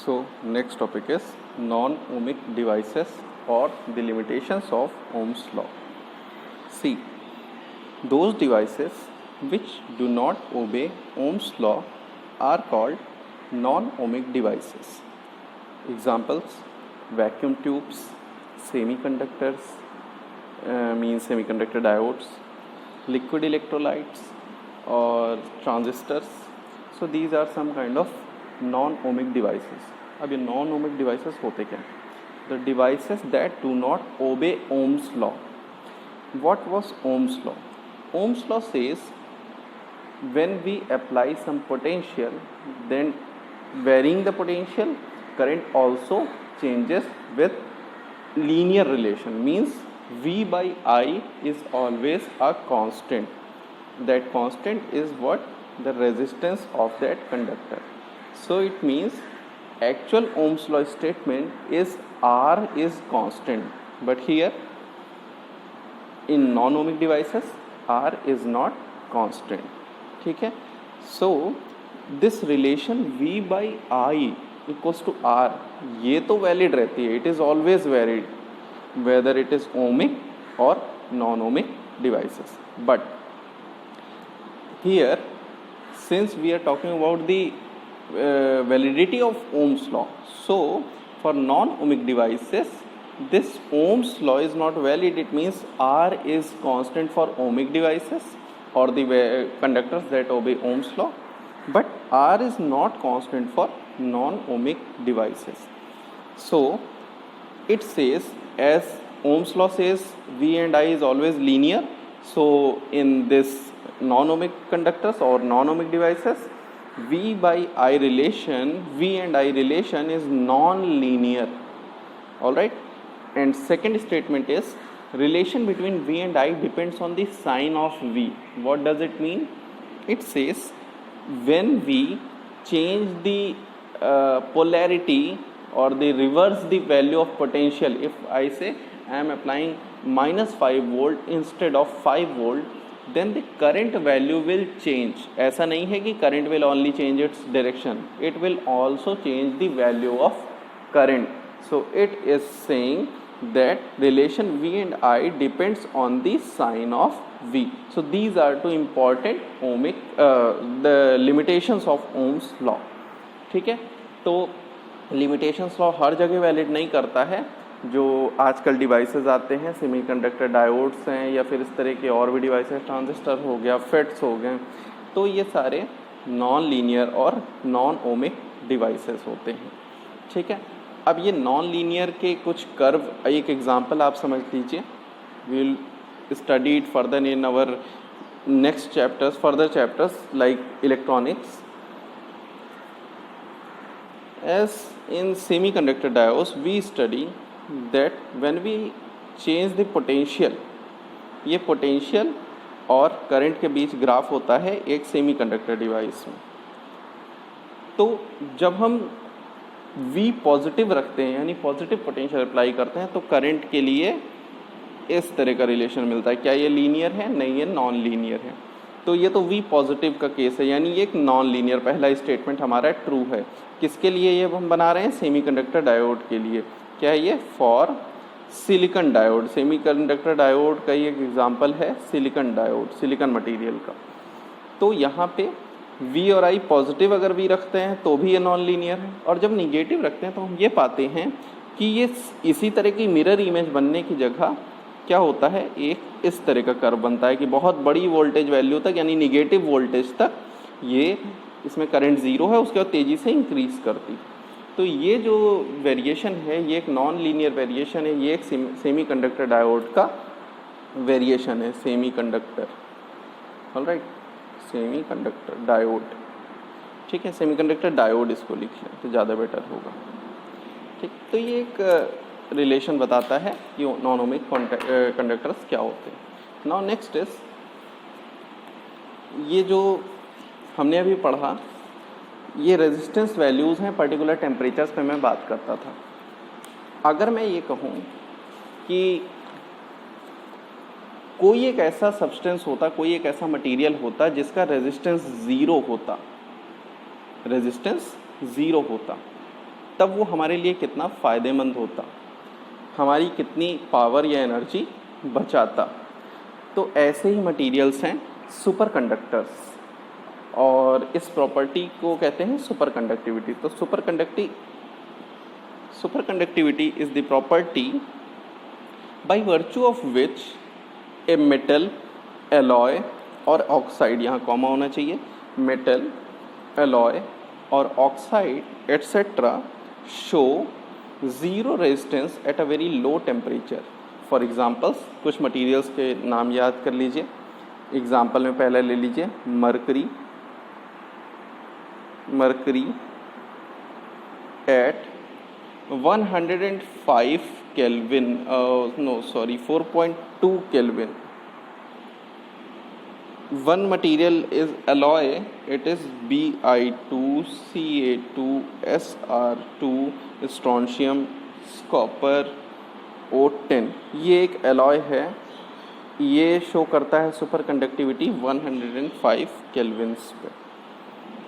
So next topic is non-ohmic devices or the limitations of Ohm's law. See, those devices which do not obey Ohm's law are called non-ohmic devices. Examples: vacuum tubes, semiconductors, means semiconductor diodes, liquid electrolytes or transistors. So these are some kind of non-ohmic devices. अब ये non-ohmic devices होते क्या? The devices that do not obey Ohm's law. What was Ohm's law? Ohm's law says when we apply some potential, then varying the potential, current also changes with linear relation. Means V by I is always a constant. That constant is what? The resistance of that conductor. So it means actual Ohm's law statement is R is constant, but here in non-ohmic devices R is not constant. ठीक है? So this relation V by I equals to R, ये तो valid रहती है. It is always valid whether it is ohmic or non-ohmic devices. But here, since we are talking about the validity of Ohm's law, so for non-ohmic devices this Ohm's law is not valid. It means R is constant for ohmic devices or the conductors that obey Ohm's law, but R is not constant for non-ohmic devices. So it says, as Ohm's law says V and I is always linear, so in this non-ohmic conductors or non-ohmic devices, V by I relation, V and I relation is non-linear. Alright, and second statement is relation between V and I depends on the sign of V. What does it mean? It says when we change the polarity or the reverse the value of potential, if I say I am applying minus 5 volt instead of 5 volt, then the current value will change. ऐसा नहीं है कि current will only change its direction, it will also change the value of current. So it is saying that relation V and I depends on the sign of V. So these are two important ohmic the limitations of Ohm's law. ठीक है, तो limitations law हर जगह valid नहीं करता है. जो आजकल devices आते हैं, सेमीकंडक्टर डायोड्स हैं या फिर इस तरह के और भी डिवाइसेस, ट्रांजिस्टर हो गया, फेट्स हो गए, तो ये सारे नॉन लीनियर और नॉन ओमिक डिवाइसेस होते हैं. ठीक है, अब ये नॉन लीनियर के कुछ कर्व, एक एग्जांपल आप समझ लीजिए. We will study it further in our next chapters, further chapters like electronics. As in semiconductor diodes, we study that when we change the potential, ये पोटेंशियल और करंट के बीच graph होता है एक सेमीकंडक्टर डिवाइस में. तो जब हम V पॉजिटिव रखते हैं यानी पॉजिटिव पोटेंशियल अप्लाई करते हैं तो करंट के लिए इस तरह का रिलेशन मिलता है. क्या ये लीनियर है? नहीं, ये नॉन लीनियर है. तो ये तो V पॉजिटिव का केस है, यानी ये एक नॉन लीनियर पहला स्टेटमेंट हमारा ट्रू है. किसके लिए ये हम बना रहे हैं? सेमीकंडक्टर डायोड के लिए. क्या है ये? For silicon diode. Semiconductor diode का ये एक एग्जांपल है सिलिकॉन डायोड, सिलिकॉन मटेरियल का. तो यहाँ पे V और I पॉजिटिव अगर V रखते हैं तो भी ये नॉन लीनियर है, और जब निगेटिव रखते हैं तो हम ये पाते हैं कि ये इसी तरह की मिरर इमेज बनने की जगह क्या होता है, एक इस तरह का कर्व बनता है कि बहुत बड़ी वोल्टेज वैल्यू तक यानी निगेटिव वोल्टेज तक ये इसमें करंट ज़ीरो है, उसके बाद तेज़ी से इंक्रीज़ करती. तो ये जो वेरिएशन है ये एक नॉन लीनियर वेरिएशन है. ये एक सेमीकंडक्टर डायोड का वेरिएशन है. Semiconductor, alright, semiconductor diode. ठीक है, सेमीकंडक्टर डायोड इसको लिख लें तो ज़्यादा बेटर होगा. ठीक, तो ये एक रिलेशन बताता है कि नॉन ओमिक कंडक्टर्स क्या होते हैं. नाउ नेक्स्ट इज, ये जो हमने अभी पढ़ा ये रेजिस्टेंस वैल्यूज़ हैं पर्टिकुलर टेम्परेचर्स पे मैं बात करता था. अगर मैं ये कहूँ कि कोई एक ऐसा सब्सटेंस होता, कोई एक ऐसा मटेरियल होता जिसका रेजिस्टेंस ज़ीरो होता, रेजिस्टेंस ज़ीरो होता, तब वो हमारे लिए कितना फ़ायदेमंद होता, हमारी कितनी पावर या एनर्जी बचाता। तो ऐसे ही मटेरियल्स हैं सुपर कंडक्टर्स, और इस प्रॉपर्टी को कहते हैं सुपर कंडक्टिविटी। तो super conductivity is the property by virtue of which a metal, alloy और ऑक्साइड, यहाँ कॉमा होना चाहिए, मेटल, एलॉय और oxide etcetera show zero resistance at a very low temperature. For examples कुछ मटेरियल्स के नाम याद कर लीजिए। एग्जाम्पल में पहले ले लीजिए mercury eight 105 Kelvin, 4.2 Kelvin. One material is alloy, it is Bi2Ca2SR2 strontium copper O10। ये एक एलॉय है, ये शो करता है सुपर कंडक्टिविटी 105 केल्विन्स पे।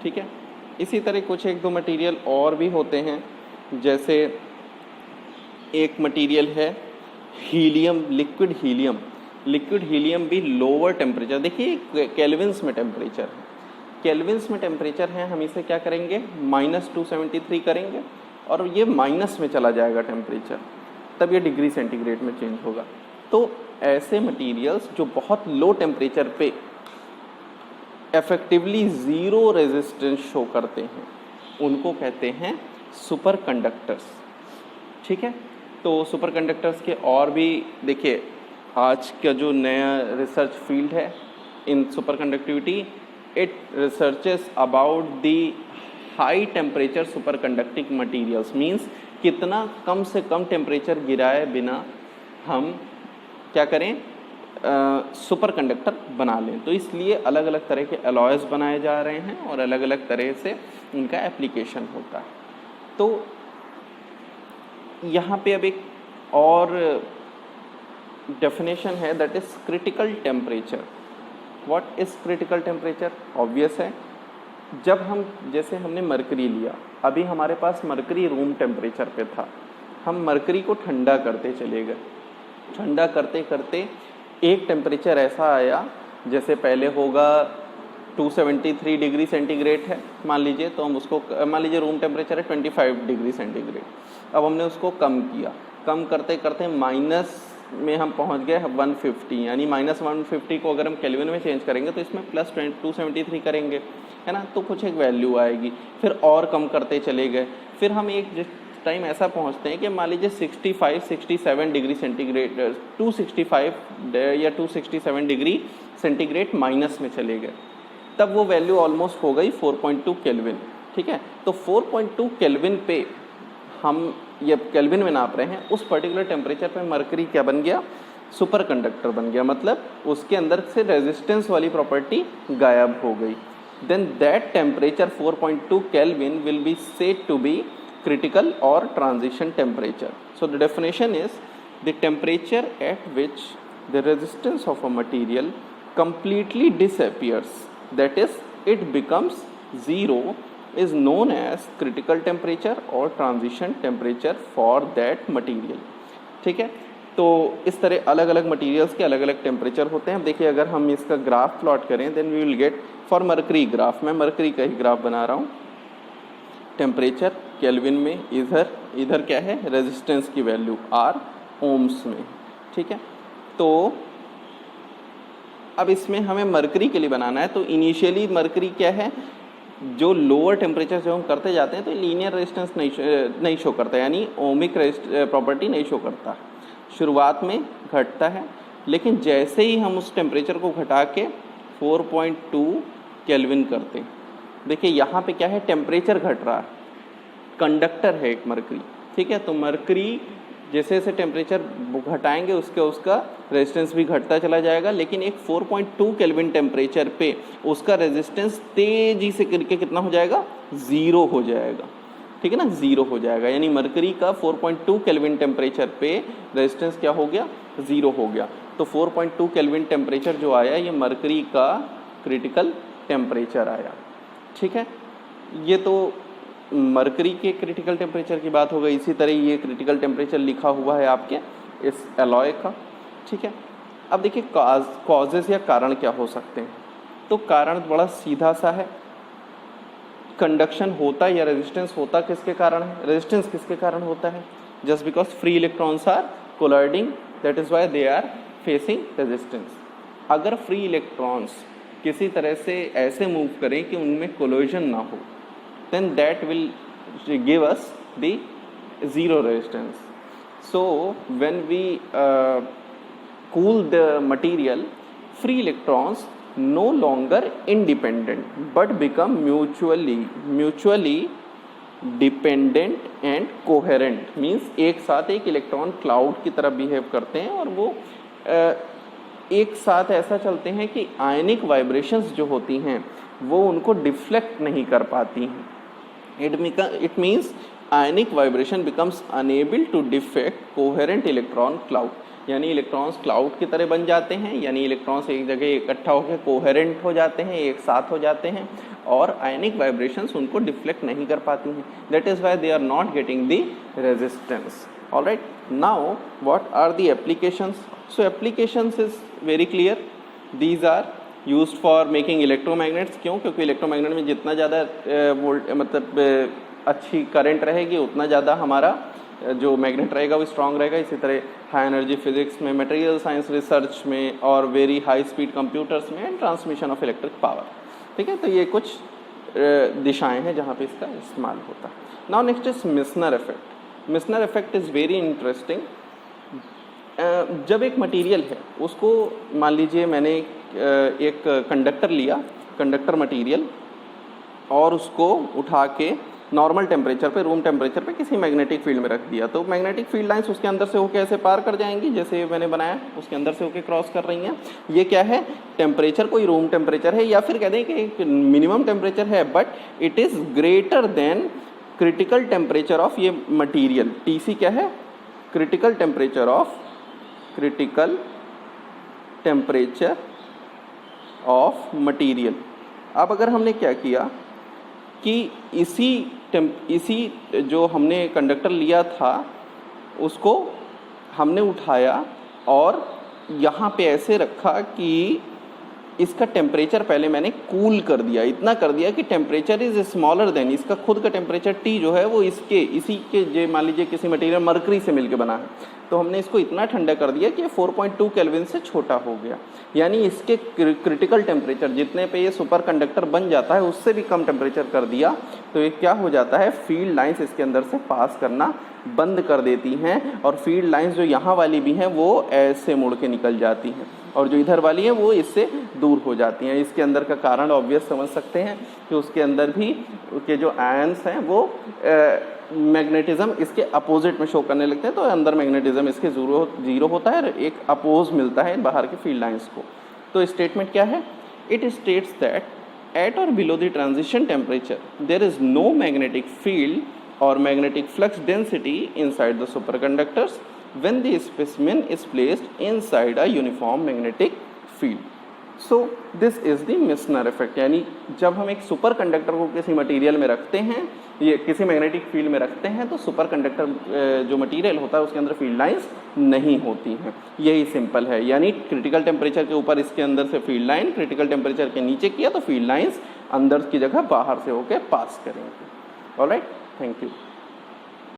ठीक है, इसी तरह कुछ एक दो मटेरियल और भी होते हैं, जैसे एक मटेरियल है हीलियम, लिक्विड हीलियम भी लोअर टेम्परेचर, देखिए केल्विन्स में टेम्परेचर है, केल्विन्स में टेम्परेचर है, हम इसे क्या करेंगे -273 करेंगे और ये माइनस में चला जाएगा टेम्परेचर, तब ये डिग्री सेंटीग्रेड में चेंज होगा। तो ऐसे मटेरियल्स जो बहुत लो टेम्परेचर पे इफेक्टिवली ज़ीरो रेजिस्टेंस शो करते हैं उनको कहते हैं सुपर कंडक्टर्स। ठीक है, तो सुपर कंडक्टर्स के और भी देखिए, आज का जो नया रिसर्च फील्ड है in superconductivity, it researches about the high temperature superconducting materials, means कितना कम से कम टेम्परेचर गिराए बिना हम क्या करें, सुपर कंडक्टर बना लें। तो इसलिए अलग अलग तरह के अलॉयज़ बनाए जा रहे हैं और अलग अलग तरह से उनका एप्लीकेशन होता है। तो यहाँ पे अब एक और डेफिनेशन है, that is critical temperature. What is critical temperature? Obvious है, जब हम जैसे हमने मरकरी लिया, अभी हमारे पास मरकरी रूम टेम्परेचर पे था, हम मरकरी को ठंडा करते चले गए, ठंडा करते करते एक टेम्परेचर ऐसा आया, जैसे पहले होगा 273 डिग्री सेंटीग्रेड है मान लीजिए, तो हम उसको मान लीजिए रूम टेम्परेचर है 25 डिग्री सेंटीग्रेड, अब हमने उसको कम किया, कम करते करते माइनस में हम पहुंच गए 150, यानी -150 को अगर हम केल्विन में चेंज करेंगे तो इसमें +273 करेंगे, है ना, तो कुछ एक वैल्यू आएगी, फिर और कम करते चले गए, फिर हम एक जिस टाइम ऐसा पहुंचते हैं कि मान लीजिए 65-67 डिग्री सेंटीग्रेड, 265 या 267 डिग्री सेंटीग्रेड माइनस में चले गए, तब वो वैल्यू ऑलमोस्ट हो गई 4.2 केल्विन। ठीक है, तो 4.2 केल्विन पे हम ये केल्विन में नाप रहे हैं, उस पर्टिकुलर टेम्परेचर पे मरकरी क्या बन गया, सुपर कंडक्टर बन गया, मतलब उसके अंदर से रेजिस्टेंस वाली प्रॉपर्टी गायब हो गई। Then that temperature 4.2 kelvin will be said to be critical or transition temperature. So the definition is the temperature at which the resistance of a material completely disappears, that is it becomes zero, is known as critical temperature or transition temperature for that material. ठीक है, तो इस तरह अलग अलग materials के अलग अलग टेम्परेचर होते हैं। देखिए अगर हम इसका ग्राफ प्लॉट करें, then we will get for mercury graph, मैं मरकरी का ही ग्राफ बना रहा हूँ, टेम्परेचर केल्विन में, इधर क्या है, रेजिस्टेंस की वैल्यू आर ओम्स में। ठीक है, तो अब इसमें हमें मरकरी के लिए बनाना है, तो इनिशियली मरकरी क्या है, जो लोअर टेम्परेचर जब हम करते जाते हैं तो लीनियर रेजिस्टेंस नहीं शो करता, यानी ओमिक प्रॉपर्टी नहीं शो करता, शुरुआत में घटता है, लेकिन जैसे ही हम उस टेम्परेचर को घटा के 4.2 केल्विन करते हैं, देखिए यहाँ पे क्या है, टेम्परेचर घट रहा है, कंडक्टर है एक मरकरी। ठीक है, तो मरकरी जैसे जैसे टेम्परेचर घटाएंगे उसका रेजिस्टेंस भी घटता चला जाएगा, लेकिन एक 4.2 केल्विन टेम्परेचर पे उसका रेजिस्टेंस तेजी से करके कितना हो जाएगा, ज़ीरो हो जाएगा। ठीक है ना, ज़ीरो हो जाएगा, यानी मरकरी का 4.2 केल्विन टेम्परेचर पे रेजिस्टेंस क्या हो गया, ज़ीरो हो गया। तो 4.2 केल्विन टेम्परेचर जो आया, ये मरकरी का क्रिटिकल टेम्परेचर आया। ठीक है, ये तो मरकरी के क्रिटिकल टेम्परेचर की बात हो गई, इसी तरह ये क्रिटिकल टेम्परेचर लिखा हुआ है आपके इस एलॉय का, ठीक है। अब देखिए कॉजेज़ या कारण क्या हो सकते हैं। तो कारण बड़ा सीधा सा है, कंडक्शन होता या रेजिस्टेंस होता किसके कारण है, रेजिस्टेंस किसके कारण होता है, just because free electrons are colliding, that is why they are facing resistance. अगर फ्री इलेक्ट्रॉन्स किसी तरह से ऐसे मूव करें कि उनमें कोलिजन ना हो, then that will give us the zero resistance. So when we cool the material, free electrons no longer independent but become mutually dependent and coherent. Means एक साथ एक इलेक्ट्रॉन क्लाउड की तरह बिहेव करते हैं और वो एक साथ ऐसा चलते हैं कि आयनिक वाइब्रेशंस जो होती हैं वो उनको डिफ्लेक्ट नहीं कर पाती हैं। It means ionic vibration becomes unable to deflect coherent electron cloud, यानी इलेक्ट्रॉन्स क्लाउड की तरह बन जाते हैं, यानी इलेक्ट्रॉन्स एक जगह इकट्ठा होकर कोहेरेंट हो जाते हैं, एक साथ हो जाते हैं और आयनिक वाइब्रेशंस उनको डिफ्लेक्ट नहीं कर पाती हैं। That is why they are not getting the resistance. Alright, now what are the applications? So applications is very clear, these are used for making electromagnets. क्यों? क्योंकि इलेक्ट्रोमैग्नेट में जितना ज़्यादा अच्छी करंट रहेगी उतना ज़्यादा हमारा जो मैग्नेट रहेगा वो स्ट्रांग रहेगा। इसी तरह हाई एनर्जी फिजिक्स में, मटेरियल साइंस रिसर्च में और वेरी हाई स्पीड कंप्यूटर्स में and transmission of electric power, ठीक है। तो ये कुछ दिशाएं हैं जहाँ पे इसका इस्तेमाल होता है। Now next is Meissner effect. Meissner effect is very interesting. जब एक मटेरियल है उसको, मान लीजिए मैंने एक कंडक्टर लिया, कंडक्टर मटेरियल, और उसको उठा के नॉर्मल टेम्परेचर पे, रूम टेम्परेचर पे किसी मैग्नेटिक फील्ड में रख दिया, तो मैग्नेटिक फील्ड लाइंस उसके अंदर से होकर ऐसे पार कर जाएंगी, जैसे मैंने बनाया उसके अंदर से होकर क्रॉस कर रही हैं। ये क्या है? टेम्परेचर कोई रूम टेम्परेचर है या फिर कह दें कि एक मिनिमम टेम्परेचर है, but it is greater than critical temperature of ये मटीरियल। TC क्या है? Critical temperature of material. अब अगर हमने क्या किया कि इसी जो हमने कंडक्टर लिया था उसको हमने उठाया और यहाँ पे ऐसे रखा कि इसका टेम्परेचर पहले मैंने कूल कर दिया, इतना कर दिया कि टेम्परेचर इज़ स्मॉलर देन, इसका खुद का टेम्परेचर T जो है वो इसी के जो मान लीजिए किसी मटेरियल मरकरी से मिलके बना है, तो हमने इसको इतना ठंडा कर दिया कि 4.2 केल्विन से छोटा हो गया। यानी इसके क्रिटिकल टेम्परेचर जितने पे ये सुपर कंडक्टर बन जाता है उससे भी कम टेम्परेचर कर दिया, तो ये क्या हो जाता है? फील्ड लाइंस इसके अंदर से पास करना बंद कर देती हैं और फील्ड लाइंस जो यहाँ वाली भी हैं वो ऐसे मुड़ के निकल जाती हैं और जो इधर वाली हैं वो इससे दूर हो जाती हैं। इसके अंदर का कारण ऑब्वियस समझ सकते हैं कि उसके अंदर भी के जो आयंस हैं वो मैग्नेटिज्म इसके अपोजिट में शो करने लगते हैं, तो अंदर मैग्नेटिज्म इसके जीरो होता है और एक अपोज मिलता है बाहर के फील्ड लाइंस को। तो स्टेटमेंट क्या है? It states that at or below the transition temperature there is no magnetic field or magnetic flux density inside the superconductors when the specimen is placed inside a uniform magnetic field. So this is the Meissner effect। यानी जब हम एक super conductor को किसी material में रखते हैं, ये किसी मैग्नेटिक फील्ड में रखते हैं, तो सुपर कंडक्टर जो मटेरियल होता है उसके अंदर फील्ड लाइंस नहीं होती हैं। यही सिंपल है, यानी क्रिटिकल टेम्परेचर के ऊपर इसके अंदर से फील्ड लाइन, क्रिटिकल टेम्परेचर के नीचे किया तो फील्ड लाइंस अंदर की जगह बाहर से होकर पास करेंगे। Alright, thank you।